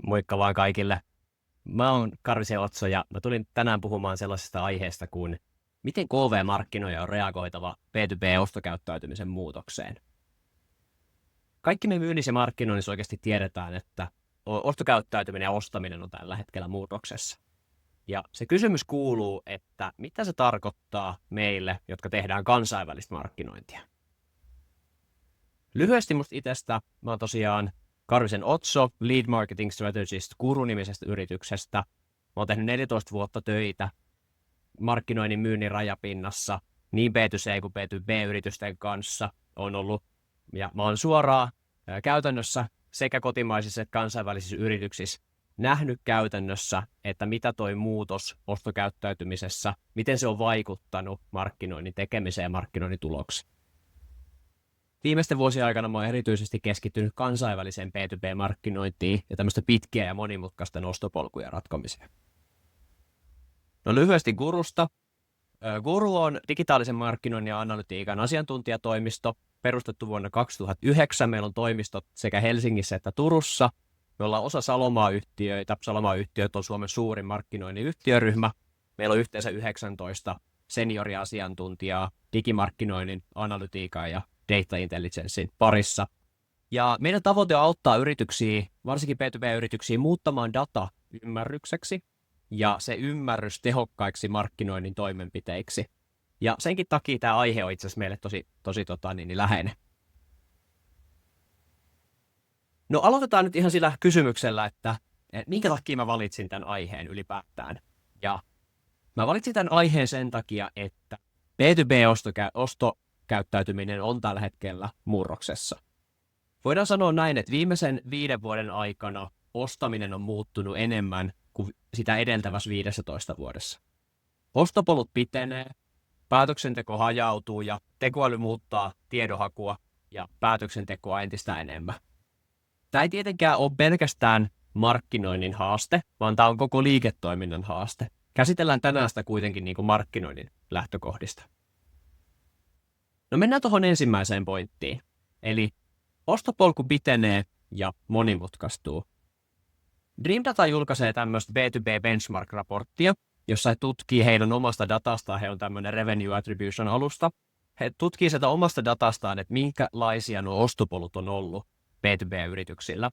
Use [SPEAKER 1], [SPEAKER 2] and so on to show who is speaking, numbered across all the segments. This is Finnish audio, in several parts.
[SPEAKER 1] Moikka vaan kaikille. Mä oon Karvisen Otso ja mä tulin tänään puhumaan sellaisesta aiheesta kuin miten KV-markkinoja on reagoitava B2B-ostokäyttäytymisen muutokseen. Kaikki me myynnissä ja markkinoinnissa oikeasti tiedetään, että ostokäyttäytyminen ja ostaminen on tällä hetkellä muutoksessa. Ja se kysymys kuuluu, että mitä se tarkoittaa meille, jotka tehdään kansainvälistä markkinointia. Lyhyesti musta itsestä, mä oon tosiaan Karvisen Otso, Lead Marketing Strategist Guru-nimisestä yrityksestä. Mä oon tehnyt 14 vuotta töitä markkinoinnin myynnin rajapinnassa niin B2C kuin B2B-yritysten kanssa on ollut. Ja mä oon suoraan käytännössä sekä kotimaisissa että kansainvälisissä yrityksissä nähnyt käytännössä, että mitä toi muutos ostokäyttäytymisessä, miten se on vaikuttanut markkinoinnin tekemiseen ja markkinoinnin tuloksiin. Viimeisten vuosien aikana mä oon erityisesti keskittynyt kansainväliseen B2B-markkinointiin ja tämmöistä pitkiä ja monimutkaisten ostopolkuja ratkomiseen. No lyhyesti Gurusta. Guru on digitaalisen markkinoinnin ja analytiikan asiantuntijatoimisto, perustettu vuonna 2009. Meillä on toimistot sekä Helsingissä että Turussa. Me ollaan osa Salomaa-yhtiöitä. Salomaa-yhtiöt on Suomen suurin markkinoinnin yhtiöryhmä. Meillä on yhteensä 19 senioriasiantuntijaa digimarkkinoinnin, analytiikan ja data intelligencein parissa. Ja meidän tavoite on auttaa yrityksiä, varsinkin B2B-yrityksiä, muuttamaan data ymmärrykseksi ja se ymmärrys tehokkaiksi markkinoinnin toimenpiteiksi. Ja senkin takia tämä aihe on itse asiassa meille tosi läheinen. No aloitetaan nyt ihan sillä kysymyksellä, että minkä takia mä valitsin tämän aiheen ylipäätään. Ja mä valitsin tämän aiheen sen takia, että B2B-ostokäyttäytyminen on tällä hetkellä murroksessa. Voidaan sanoa näin, että viimeisen 5 vuoden aikana ostaminen on muuttunut enemmän kuin sitä edeltävässä 15 vuodessa. Ostopolut pitenee, päätöksenteko hajautuu ja tekoäly muuttaa tiedonhakua ja päätöksentekoa entistä enemmän. Tämä ei tietenkään ole pelkästään markkinoinnin haaste, vaan tämä on koko liiketoiminnan haaste. Käsitellään tänään sitä kuitenkin niin kuin markkinoinnin lähtökohdista. No mennään tuohon ensimmäiseen pointtiin. Eli ostopolku pitenee ja monimutkaistuu. Dream Data julkaisee tämmöistä B2B benchmark-raporttia, jossa he tutkii heidän omasta datastaan, he on tämmöinen Revenue Attribution-alusta. He tutkii sitä omasta datastaan, että minkälaisia nuo ostopolut on ollut B2B-yrityksillä.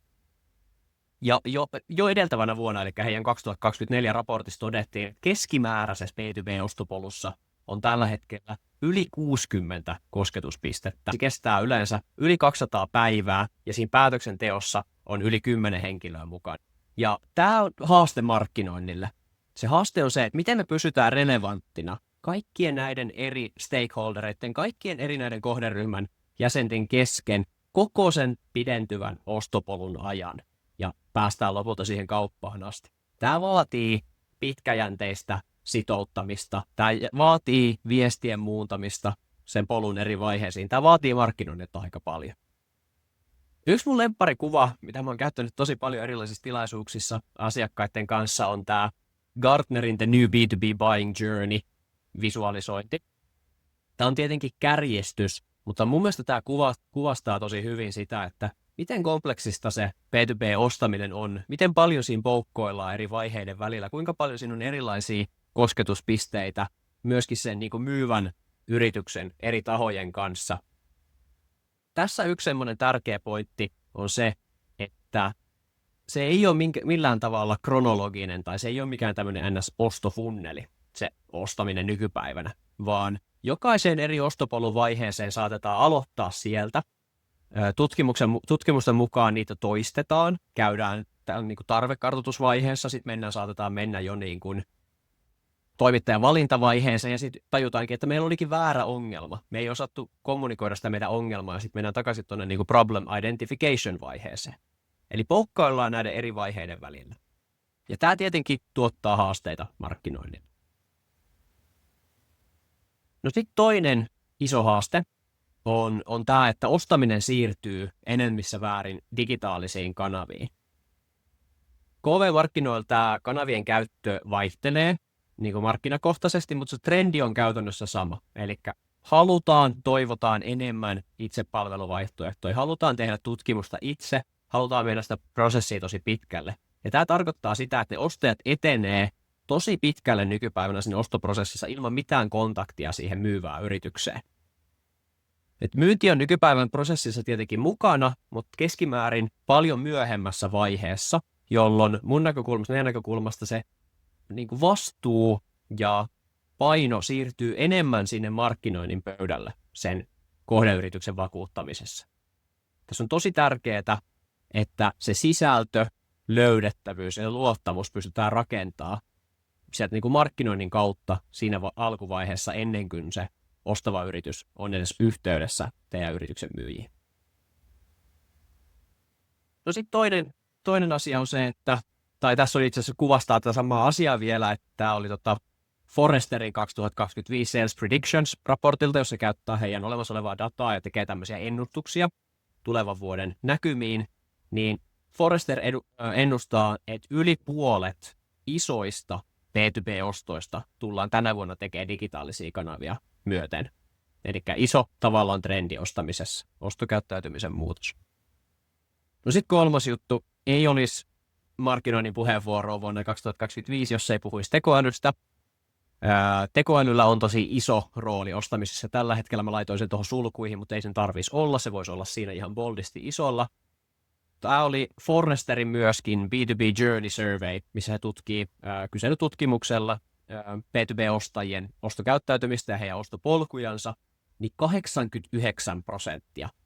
[SPEAKER 1] Ja jo edeltävänä vuonna, eli heidän 2024 raportissa todettiin, että keskimääräisessä B2B-ostopolussa on tällä hetkellä yli 60 kosketuspistettä. Se kestää yleensä yli 200 päivää ja siinä päätöksenteossa on yli 10 henkilöä mukana. Ja tämä on haaste markkinoinnille. Se haaste on se, että miten me pysytään relevanttina kaikkien näiden eri stakeholdereiden, kaikkien eri näiden kohderyhmän jäsenten kesken koko sen pidentyvän ostopolun ajan ja päästään lopulta siihen kauppaan asti. Tämä vaatii pitkäjänteistä sitouttamista. Tämä vaatii viestien muuntamista sen polun eri vaiheisiin. Tämä vaatii markkinoinnilta aika paljon. Yksi mun lempparikuva, mitä mä oon käyttänyt tosi paljon erilaisissa tilaisuuksissa asiakkaiden kanssa, on tämä Gartnerin The New B2B Buying Journey visualisointi. Tämä on tietenkin kärjestys, mutta mun mielestä tämä kuvastaa tosi hyvin sitä, että miten kompleksista se B2B-ostaminen on, miten paljon siinä poukkoillaan eri vaiheiden välillä, kuinka paljon siinä on erilaisia kosketuspisteitä myöskin sen niin kuin myyvän yrityksen eri tahojen kanssa. Tässä yksi semmoinen tärkeä pointti on se, että se ei ole millään tavalla kronologinen tai se ei ole mikään tämmöinen NS-ostofunneli, se ostaminen nykypäivänä, vaan jokaiseen eri ostopolun vaiheeseen saatetaan aloittaa sieltä. Tutkimusten mukaan niitä toistetaan, käydään niin kuin tarvekartoitusvaiheessa, sitten saatetaan mennä jo niin kuin toimittajan valintavaiheeseen ja sitten tajutaankin, että meillä olikin väärä ongelma. Me ei osattu kommunikoida sitä meidän ongelmaa ja sitten mennään takaisin tuonne niin kuin problem identification vaiheeseen. Eli poukkaillaan näiden eri vaiheiden välillä. Ja tämä tietenkin tuottaa haasteita markkinoinnille. No sitten toinen iso haaste on tämä, että ostaminen siirtyy enemmissä väärin digitaalisiin kanaviin. KV-markkinoilla tämä kanavien käyttö vaihtelee niin kuin markkinakohtaisesti, mutta se trendi on käytännössä sama. Eli toivotaan enemmän itsepalveluvaihtoehtoja, halutaan tehdä tutkimusta itse, halutaan mennä sitä prosessia tosi pitkälle. Ja tämä tarkoittaa sitä, että ne ostajat etenee tosi pitkälle nykypäivänä siinä ostoprosessissa ilman mitään kontaktia siihen myyvään yritykseen. Et myynti on nykypäivän prosessissa tietenkin mukana, mutta keskimäärin paljon myöhemmässä vaiheessa, jolloin meidän näkökulmasta se niin kuin vastuu ja paino siirtyy enemmän sinne markkinoinnin pöydälle sen kohdeyrityksen vakuuttamisessa. Tässä on tosi tärkeää, että se sisältö, löydettävyys ja luottamus pystytään rakentamaan sieltä niin kuin markkinoinnin kautta siinä alkuvaiheessa ennen kuin se ostava yritys on edes yhteydessä teidän yrityksen myyjiin. No sitten toinen asia on se, tai tässä oli itse asiassa kuvastaa tätä samaa asiaa vielä, että tämä oli Forresterin 2025 Sales Predictions-raportilta, jossa käyttää heidän olemassa olevaa dataa ja tekee tämmöisiä ennustuksia tulevan vuoden näkymiin, niin Forrester ennustaa, että yli puolet isoista B2B-ostoista tullaan tänä vuonna tekemään digitaalisia kanavia myöten. Eli iso tavallaan trendi ostamisessa, ostokäyttäytymisen muutos. No sitten kolmas juttu, ei olisi markkinoinnin puheenvuoroa vuonna 2025, jos ei puhuisi tekoälystä. Tekoälyllä on tosi iso rooli ostamisessa. Tällä hetkellä mä laitoin sen tuohon sulkuihin, mutta ei sen tarvitsisi olla. Se voisi olla siinä ihan boldisti isolla. Tämä oli Forresterin myöskin B2B Journey Survey, missä he tutkii kyselytutkimuksella B2B-ostajien ostokäyttäytymistä ja heidän ostopolkujansa, niin 89%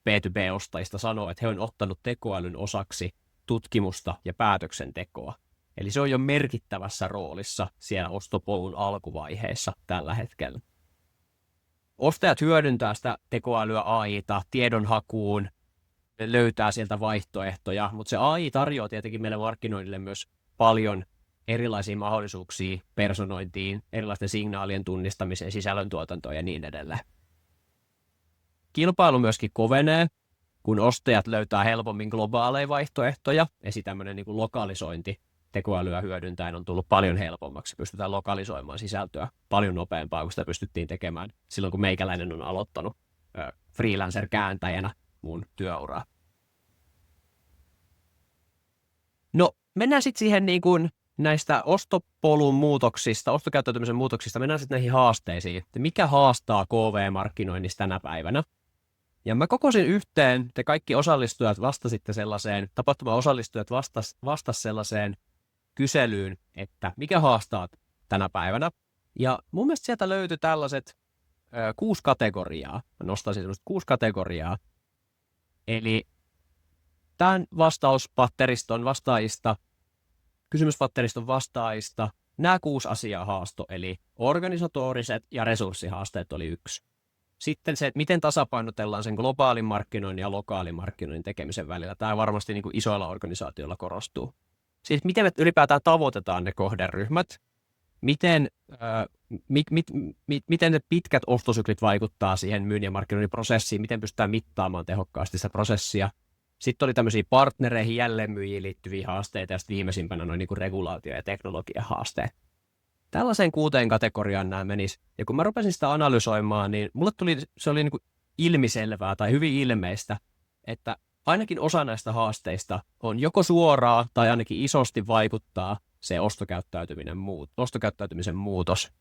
[SPEAKER 1] B2B-ostajista sanoo, että he on ottanut tekoälyn osaksi tutkimusta ja päätöksentekoa. Eli se on jo merkittävässä roolissa siellä ostopolun alkuvaiheessa tällä hetkellä. Ostajat hyödyntää sitä tekoälyä AI:ta tiedonhakuun, löytää sieltä vaihtoehtoja, mutta se AI tarjoaa tietenkin meille markkinoinnille myös paljon erilaisia mahdollisuuksia personointiin, erilaisten signaalien tunnistamiseen, sisällöntuotantoon ja niin edelleen. Kilpailu myöskin kovenee, kun ostajat löytää helpommin globaaleja vaihtoehtoja, esi tämmöinen niin kuin lokalisointi tekoälyä hyödyntäen on tullut paljon helpommaksi. Pystytään lokalisoimaan sisältöä paljon nopeampaa kuin sitä pystyttiin tekemään silloin, kun meikäläinen on aloittanut freelancer-kääntäjänä mun työuraa. No, mennään sitten siihen niin kuin näistä ostopolun muutoksista, ostokäyttäytymisen muutoksista, mennään sitten näihin haasteisiin. Mikä haastaa KV-markkinoinnissa tänä päivänä? Ja mä kokosin yhteen, te kaikki osallistujat vastasitte sellaiseen, tapahtuma-osallistujat vastas sellaiseen kyselyyn, että mikä haastaa tänä päivänä. Ja mun mielestä sieltä löytyi tällaiset 6 kategoriaa. Mä nostaisin sellaiset 6 kategoriaa. Eli tämän vastauspatteriston vastaajista, kysymyspatteriston vastaajista, nämä 6 asiaa haasto, eli organisatoriset ja resurssihaasteet oli 1. Sitten se, että miten tasapainotellaan sen globaalin markkinoinnin ja lokaalin markkinoinnin tekemisen välillä. Tämä varmasti niin kuin isoilla organisaatioilla korostuu. Siis miten me ylipäätään tavoitetaan ne kohderyhmät, miten ne pitkät ostosyklit vaikuttaa siihen myynnin ja markkinoinnin prosessiin, miten pystytään mittaamaan tehokkaasti sitä prosessia. Sitten oli tämmöisiä partnereihin, jälleenmyyjiin liittyviä haasteita ja sitten viimeisimpänä noin niin kuin regulaatio- ja teknologiahaasteet. Tällaiseen 6 kategoriaan nämä menis. Ja kun mä rupesin sitä analysoimaan, niin se oli niin kuin ilmiselvää tai hyvin ilmeistä, että ainakin osa näistä haasteista on joko suoraa tai ainakin isosti vaikuttaa se ostokäyttäytymisen muutos.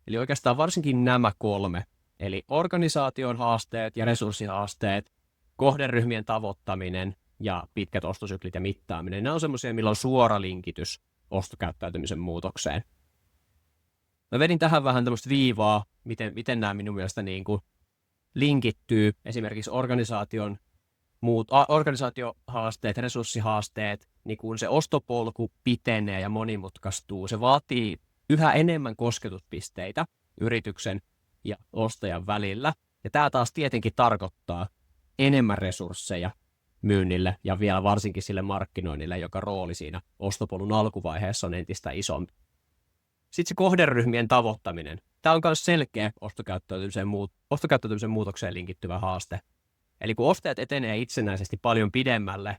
[SPEAKER 1] Eli oikeastaan varsinkin nämä 3, eli organisaation haasteet ja resurssihaasteet, kohderyhmien tavoittaminen ja pitkät ostosyklit ja mittaaminen, nämä on semmoisia, millä on suora linkitys ostokäyttäytymisen muutokseen. Mä vedin tähän vähän tämmöistä viivaa, miten nämä minun mielestä niin kuin linkittyy esimerkiksi organisaatiohaasteet, resurssihaasteet, niin kun se ostopolku pitenee ja monimutkaistuu, se vaatii yhä enemmän kosketuspisteitä yrityksen ja ostajan välillä. Ja tämä taas tietenkin tarkoittaa enemmän resursseja myynnille ja vielä varsinkin sille markkinoinnille, joka rooli siinä ostopolun alkuvaiheessa on entistä isompi. Sitten se kohderyhmien tavoittaminen. Tämä on myös selkeä ostokäyttäytymisen muutokseen linkittyvä haaste. Eli kun ostajat etenee itsenäisesti paljon pidemmälle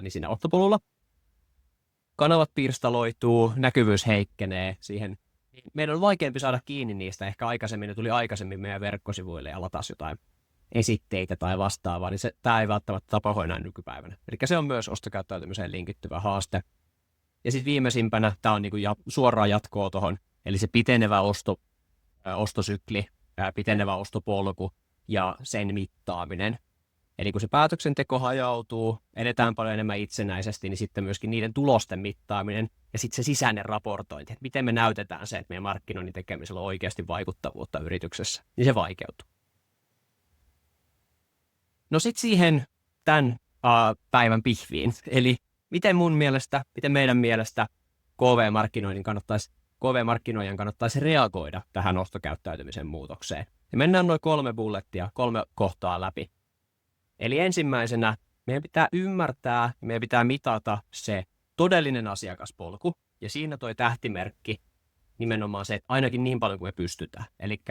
[SPEAKER 1] niin siinä ostopolulla, kanavat pirstaloituu, näkyvyys heikkenee siihen. Meidän on vaikeampi saada kiinni niistä. Ehkä aikaisemmin ne tuli aikaisemmin meidän verkkosivuille ja latasi jotain esitteitä tai vastaavaa, niin tämä ei välttämättä tapahdu enää nykypäivänä. Eli se on myös ostokäyttäytymiseen linkittyvä haaste. Ja sitten viimeisimpänä, tämä on niinku suoraan jatkoa tuohon, eli se pitenevä ostosykli, pitenevä ostopolku ja sen mittaaminen. Eli kun se päätöksenteko hajautuu, edetään paljon enemmän itsenäisesti, niin sitten myöskin niiden tulosten mittaaminen ja sitten se sisäinen raportointi, että miten me näytetään se, että meidän markkinoinnin tekemisellä on oikeasti vaikuttavuutta yrityksessä, niin se vaikeutuu. No sitten siihen tämän päivän pihviin, eli miten meidän mielestä KV-markkinoijan kannattaisi reagoida tähän ostokäyttäytymisen muutokseen. Ja mennään noin 3 bullettia, 3 kohtaa läpi. Eli ensimmäisenä meidän pitää ymmärtää, meidän pitää mitata se todellinen asiakaspolku, ja siinä toi tähtimerkki nimenomaan se, että ainakin niin paljon kuin me pystytään. Eli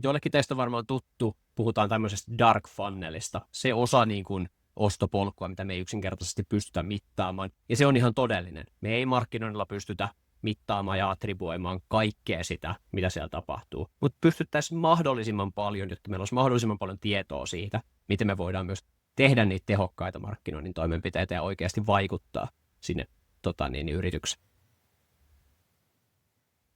[SPEAKER 1] joillekin teistä on varmaan tuttu, puhutaan tämmöisestä dark funnelista, se osa niin kuin ostopolkua, mitä me ei yksinkertaisesti pystytä mittaamaan, ja se on ihan todellinen. Me ei markkinoinnilla pystytä mittaamaan ja attribuoimaan kaikkea sitä, mitä siellä tapahtuu, mutta pystyttäisiin mahdollisimman paljon, jotta meillä olisi mahdollisimman paljon tietoa siitä, miten me voidaan myös tehdä niitä tehokkaita markkinoinnin toimenpiteitä ja oikeasti vaikuttaa sinne yritykseen.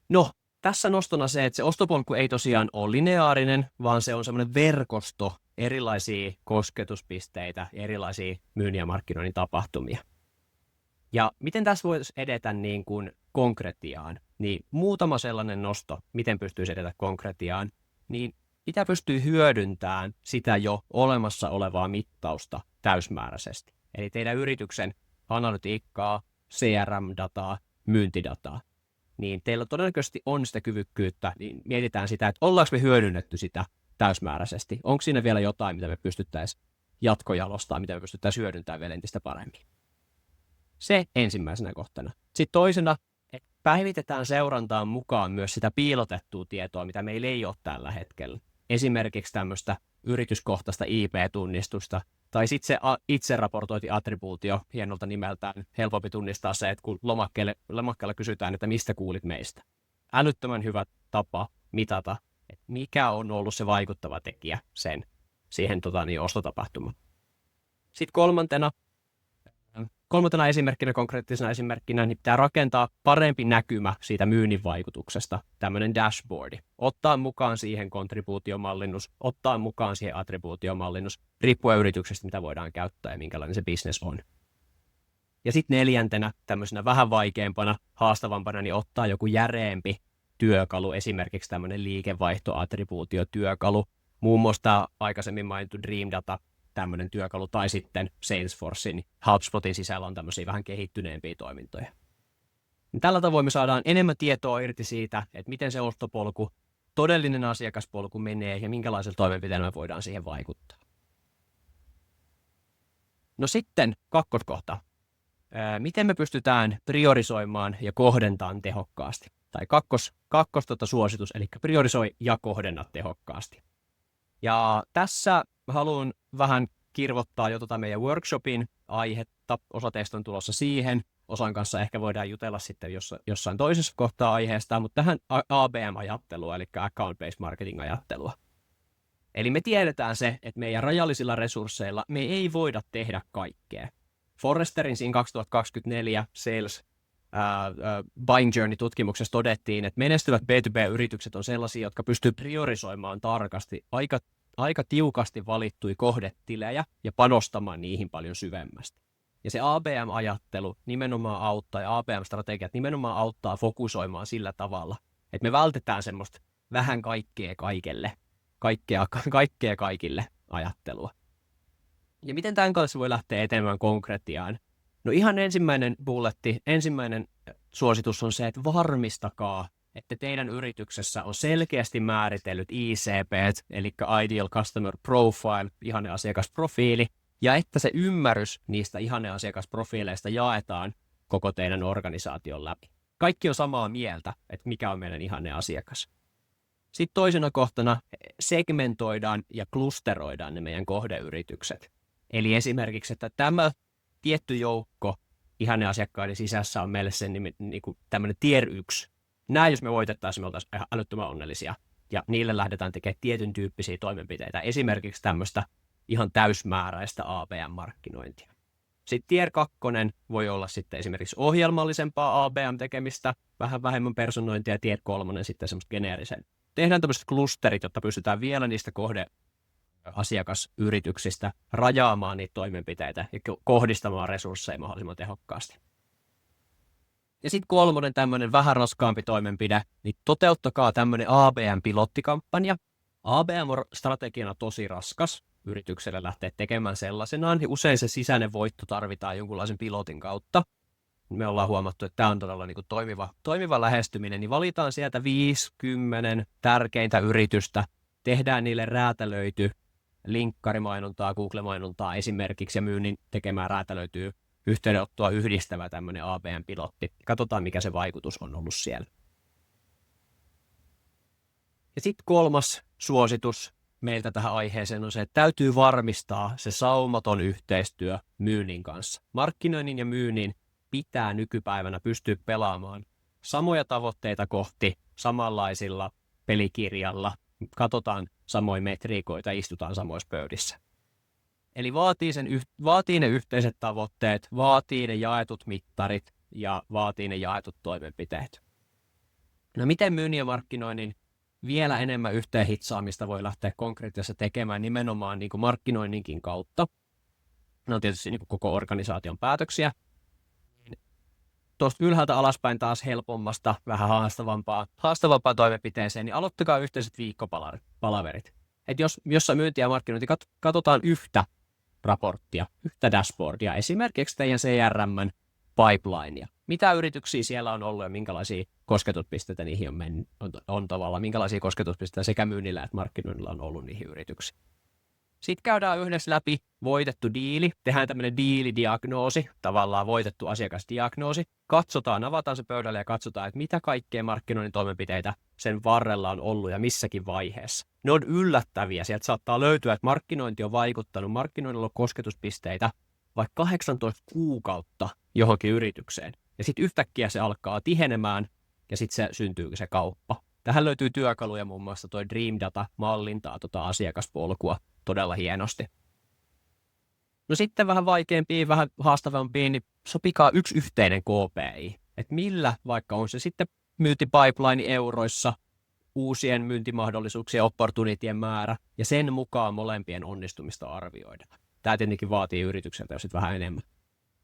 [SPEAKER 1] No, tässä nostona se, että se ostopolku ei tosiaan ole lineaarinen, vaan se on semmoinen verkosto erilaisia kosketuspisteitä, erilaisia myynnin ja markkinoinnin tapahtumia. Ja miten tässä voisi edetä niin kuin konkretiaan, niin muutama sellainen nosto, miten pystyisi edetä konkretiaan, niin mitä pystyy hyödyntämään sitä jo olemassa olevaa mittausta täysmääräisesti. Eli teidän yrityksen analytiikkaa, CRM-dataa, myyntidataa. Niin teillä todennäköisesti on sitä kyvykkyyttä, niin mietitään sitä, että ollaanko me hyödynnetty sitä täysmääräisesti. Onko siinä vielä jotain, mitä me pystyttäisiin jatkojalostaa, mitä me pystyttäisiin hyödyntämään vielä entistä paremmin. Se ensimmäisenä kohtana. Sitten toisena, että päivitetään seurantaan mukaan myös sitä piilotettua tietoa, mitä meillä ei ole tällä hetkellä. Esimerkiksi tämmöistä yrityskohtaista IP-tunnistusta, tai sitten se itseraportointi-attribuutio hienolta nimeltään, helpompi tunnistaa se, että kun lomakkeella kysytään, että mistä kuulit meistä. Älyttömän hyvä tapa mitata, että mikä on ollut se vaikuttava tekijä siihen ostotapahtumaan. Sitten kolmantena esimerkkinä, konkreettisena esimerkkinä, niin pitää rakentaa parempi näkymä siitä myynnin vaikutuksesta, tämmöinen dashboardi. Ottaa mukaan siihen kontribuutiomallinnus, ottaa mukaan siihen attribuutiomallinnus, riippuen yrityksestä, mitä voidaan käyttää ja minkälainen se business on. Ja sitten neljäntenä, tämmöisenä vähän vaikeampana, haastavampana, niin ottaa joku järeempi työkalu, esimerkiksi tämmöinen liikevaihtoattribuutiotyökalu, muun muassa tämä aikaisemmin mainittu Dream Data, tämmöinen työkalu, tai sitten Salesforcein, HubSpotin sisällä on tämmöisiä vähän kehittyneempiä toimintoja. Tällä tavoin me saadaan enemmän tietoa irti siitä, että miten se ostopolku, todellinen asiakaspolku menee ja minkälaisella toimenpiteellä me voidaan siihen vaikuttaa. No sitten kakkoskohta. Miten me pystytään priorisoimaan ja kohdentamaan tehokkaasti? Tai suositus, eli priorisoi ja kohdenna tehokkaasti. Ja tässä haluan vähän kirvoittaa jo meidän workshopin aihetta. Osa teistä on tulossa siihen. Osan kanssa ehkä voidaan jutella sitten jossain toisessa kohtaa aiheesta, mutta tähän ABM-ajattelua, eli Account-Based Marketing-ajattelua. Eli me tiedetään se, että meidän rajallisilla resursseilla me ei voida tehdä kaikkea. Forresterin siinä 2024 Sales Buying Journey-tutkimuksessa todettiin, että menestyvät B2B-yritykset on sellaisia, jotka pystyy priorisoimaan tarkasti aika tiukasti valittuja kohdetilejä ja panostamaan niihin paljon syvemmästi. Ja se ABM-ajattelu nimenomaan auttaa ja ABM-strategiat nimenomaan auttaa fokusoimaan sillä tavalla, että me vältetään semmoista vähän kaikkea kaikille ajattelua. Ja miten tämän kanssa voi lähteä etenemään konkretiaan? No ihan ensimmäinen suositus on se, että varmistakaa, että teidän yrityksessä on selkeästi määritellyt ICP, eli Ideal Customer Profile, ihanneasiakasprofiili, ja että se ymmärrys niistä ihanneasiakasprofiileista jaetaan koko teidän organisaation läpi. Kaikki on samaa mieltä, että mikä on meidän ihanneasiakas. Sitten toisena kohtana segmentoidaan ja klusteroidaan ne meidän kohdeyritykset. Eli esimerkiksi, että tämä tietty joukko ihanneasiakkaiden sisässä on meille sen tämmöinen tier 1. Nämä, jos me voitettaisiin, me oltaisiin älyttömän onnellisia. ja niille lähdetään tekemään tietyn tyyppisiä toimenpiteitä, esimerkiksi tämmöistä ihan täysmääräistä ABM-markkinointia. Sitten tier 2 voi olla sitten esimerkiksi ohjelmallisempaa ABM-tekemistä, vähän vähemmän personointia, ja tier 3 sitten semmoista geneerisen. Tehdään tämmöiset klusterit, jotta pystytään vielä niistä asiakasyrityksistä rajaamaan niitä toimenpiteitä ja kohdistamaan resursseja mahdollisimman tehokkaasti. Ja sitten 3 tämmöinen vähän raskaampi toimenpide, niin toteuttakaa tämmöinen ABM-pilottikampanja. ABM on strategiana tosi raskas yritykselle lähteä tekemään sellaisenaan, ja usein se sisäinen voitto tarvitaan jonkunlaisen pilotin kautta. Me ollaan huomattu, että tämä on todella niin kuin toimiva lähestyminen, niin valitaan sieltä 50 tärkeintä yritystä, tehdään niille räätälöity linkkarimainontaa, Google-mainontaa esimerkiksi, ja myynnin tekemään räätälöityy yhteydenottoa yhdistävä tämmöinen ABM-pilotti. Katsotaan, mikä se vaikutus on ollut siellä. Ja sitten 3. suositus meiltä tähän aiheeseen on se, että täytyy varmistaa se saumaton yhteistyö myynnin kanssa. Markkinoinnin ja myynnin pitää nykypäivänä pystyä pelaamaan samoja tavoitteita kohti samanlaisilla pelikirjalla. Katsotaan samoja metriikoita, istutaan samoissa pöydissä. Eli vaatii ne yhteiset tavoitteet, vaatii ne jaetut mittarit ja vaatii ne jaetut toimenpiteet. No miten myynnin ja markkinoinnin vielä enemmän yhteenhitsaamista voi lähteä konkreettisesti tekemään nimenomaan niin kuin markkinoinninkin kautta? Ne on tietysti niin kuin koko organisaation päätöksiä. Tuosta ylhäältä alaspäin taas helpommasta, vähän haastavampaan toimenpiteeseen, niin aloittakaa yhteiset viikkopalaverit. Että jos jossain myynti ja markkinointi katsotaan yhtä raporttia, yhtä dashboardia, esimerkiksi teidän CRM:n pipelinea. Mitä yrityksiä siellä on ollut ja minkälaisia kosketuspisteitä niihin on tavallaan, minkälaisia kosketuspisteitä sekä myynnillä että markkinoinnilla on ollut niihin yrityksiin. Sitten käydään yhdessä läpi voitettu diili, tehdään tämmöinen diilidiagnoosi, tavallaan voitettu asiakasdiagnoosi, avataan se pöydälle ja katsotaan, että mitä kaikkea markkinoinnin toimenpiteitä sen varrella on ollut ja missäkin vaiheessa. Ne on yllättäviä, sieltä saattaa löytyä, että markkinointi on vaikuttanut, markkinoinnilla on kosketuspisteitä vaikka 18 kuukautta johonkin yritykseen. Ja sitten yhtäkkiä se alkaa tihenemään ja sitten se syntyy se kauppa. Tähän löytyy työkaluja, muun muassa toi Dream Data mallintaa asiakaspolkua todella hienosti. No sitten vähän vaikeampiin, vähän haastavampiin, niin sopikaa yksi yhteinen KPI. Että millä, vaikka on se sitten myyntipipeline euroissa, uusien myyntimahdollisuuksien opportunitien määrä, ja sen mukaan molempien onnistumista arvioidaan. Tämä tietenkin vaatii yritykseltä jo sitten vähän enemmän.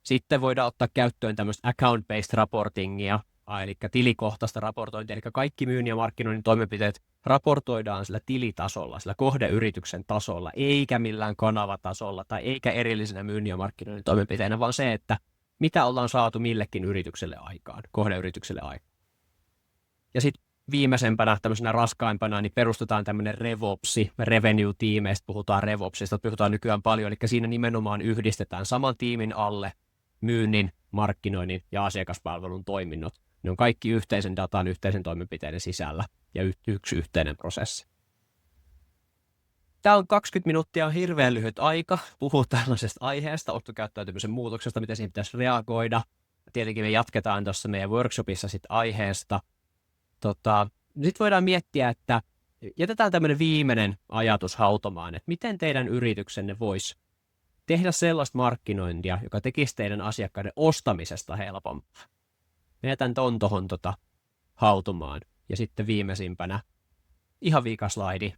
[SPEAKER 1] Sitten voidaan ottaa käyttöön tämmöistä account-based reportingia, eli tilikohtaista raportointia, eli kaikki myynnin ja markkinoinnin toimenpiteet raportoidaan sillä tilitasolla, sillä kohdeyrityksen tasolla, eikä millään kanavatasolla tai eikä erillisenä myynnin ja markkinoinnin toimenpiteenä, vaan se, että mitä ollaan saatu millekin yritykselle aikaan, kohdeyritykselle aikaan. Ja sitten viimeisempänä, tämmöisenä raskaimpana, niin perustetaan tämmöinen RevOpsi, revenue-tiimeistä puhutaan RevOpsista, puhutaan nykyään paljon, eli siinä nimenomaan yhdistetään saman tiimin alle myynnin, markkinoinnin ja asiakaspalvelun toiminnot. Ne on kaikki yhteisen datan, yhteisen toimenpiteiden sisällä ja yksi yhteinen prosessi. Tämä on 20 minuuttia, on hirveän lyhyt aika puhua tällaisesta aiheesta, ostokäyttäytymisen muutoksesta, miten siihen pitäisi reagoida. Tietenkin me jatketaan tuossa meidän workshopissa sit aiheesta. Sitten voidaan miettiä, että jätetään tämmöinen viimeinen ajatus hautomaan, että miten teidän yrityksenne voisi tehdä sellaista markkinointia, joka tekisi teidän asiakkaiden ostamisesta helpompaa. Me jätän ton tohon hautumaan. Ja sitten viimeisimpänä, ihan viikaslaidi,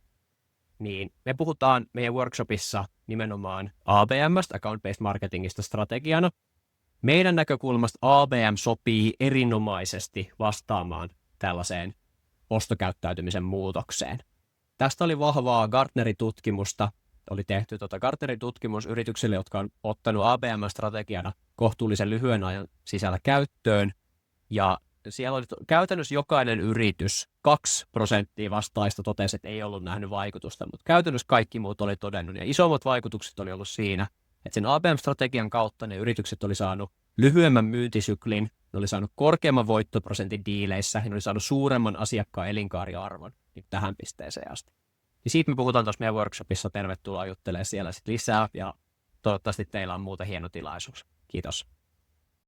[SPEAKER 1] niin me puhutaan meidän workshopissa nimenomaan ABM:stä, Account-Based Marketingista strategiana. Meidän näkökulmasta ABM sopii erinomaisesti vastaamaan tällaiseen ostokäyttäytymisen muutokseen. Tästä oli vahvaa Gartnerin tutkimusta. Oli tehty Gartnerin tutkimus yrityksille, jotka on ottanut ABM-strategiana kohtuullisen lyhyen ajan sisällä käyttöön. Ja siellä oli käytännössä jokainen yritys, 2% vastaista totesi, että ei ollut nähnyt vaikutusta, mutta käytännössä kaikki muut oli todennut. Ja isommat vaikutukset oli ollut siinä, että sen ABM-strategian kautta ne yritykset oli saanut lyhyemmän myyntisyklin, ne oli saanut korkeamman voittoprosentin diileissä, ja ne oli saanut suuremman asiakkaan elinkaariarvon niin tähän pisteeseen asti. Ja siitä me puhutaan tuossa meidän workshopissa. Tervetuloa juttelemaan siellä sitten lisää, ja toivottavasti teillä on muuten hieno tilaisuus. Kiitos.